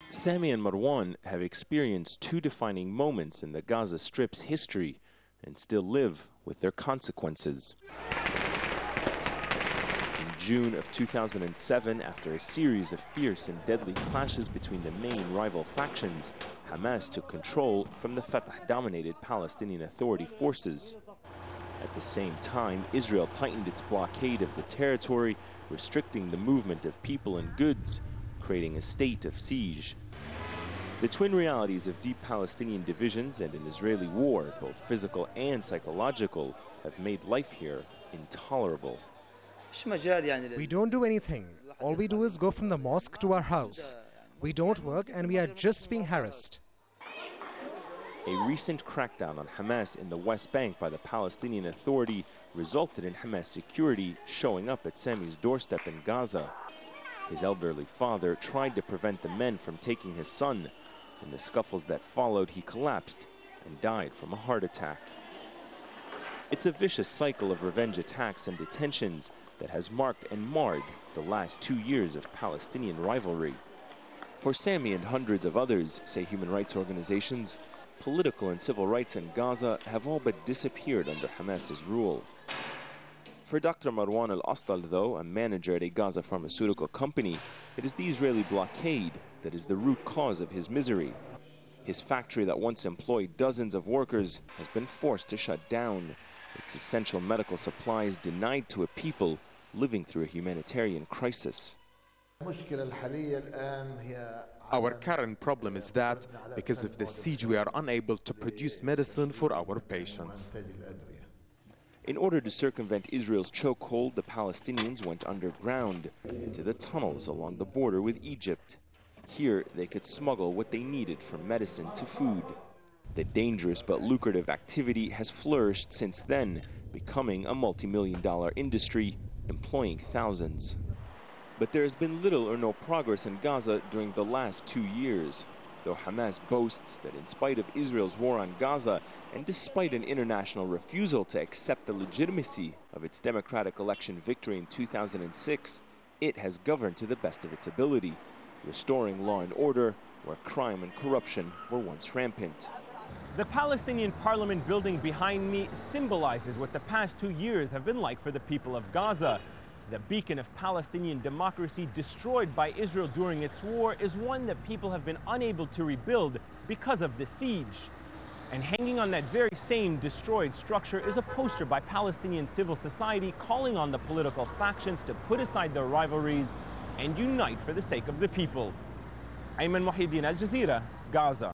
Sami and Marwan have experienced two defining moments in the Gaza Strip's history and still live with their consequences. In June of 2007, after a series of fierce and deadly clashes between the main rival factions, Hamas took control from the Fatah-dominated Palestinian Authority forces. At the same time, Israel tightened its blockade of the territory, restricting the movement of people and goods, creating a state of siege. The twin realities of deep Palestinian divisions and an Israeli war, both physical and psychological, have made life here intolerable. We don't do anything. All we do is go from the mosque to our house. We don't work and we are just being harassed. A recent crackdown on Hamas in the West Bank by the Palestinian Authority resulted in Hamas security showing up at Sami's doorstep in Gaza. His elderly father tried to prevent the men from taking his son. In the scuffles that followed, he collapsed and died from a heart attack. It's a vicious cycle of revenge attacks and detentions that has marked and marred the last 2 years of Palestinian rivalry. For Sami and hundreds of others, say human rights organizations, political and civil rights in Gaza have all but disappeared under Hamas's rule. For Dr. Marwan al-Astal, though, a manager at a Gaza pharmaceutical company, it is the Israeli blockade that is the root cause of his misery. His factory that once employed dozens of workers has been forced to shut down, its essential medical supplies denied to a people living through a humanitarian crisis. Our current problem is that, because of the siege, we are unable to produce medicine for our patients. In order to circumvent Israel's chokehold, the Palestinians went underground into the tunnels along the border with Egypt. Here, they could smuggle what they needed from medicine to food. The dangerous but lucrative activity has flourished since then, becoming a multi-million-dollar industry, employing thousands. But there has been little or no progress in Gaza during the last 2 years. Though Hamas boasts that in spite of Israel's war on Gaza, and despite an international refusal to accept the legitimacy of its democratic election victory in 2006, it has governed to the best of its ability, restoring law and order where crime and corruption were once rampant. The Palestinian parliament building behind me symbolizes what the past 2 years have been like for the people of Gaza. The beacon of Palestinian democracy destroyed by Israel during its war is one that people have been unable to rebuild because of the siege. And hanging on that very same destroyed structure is a poster by Palestinian civil society calling on the political factions to put aside their rivalries and unite for the sake of the people. Ayman, Mohyeldin, Al Jazeera, Gaza.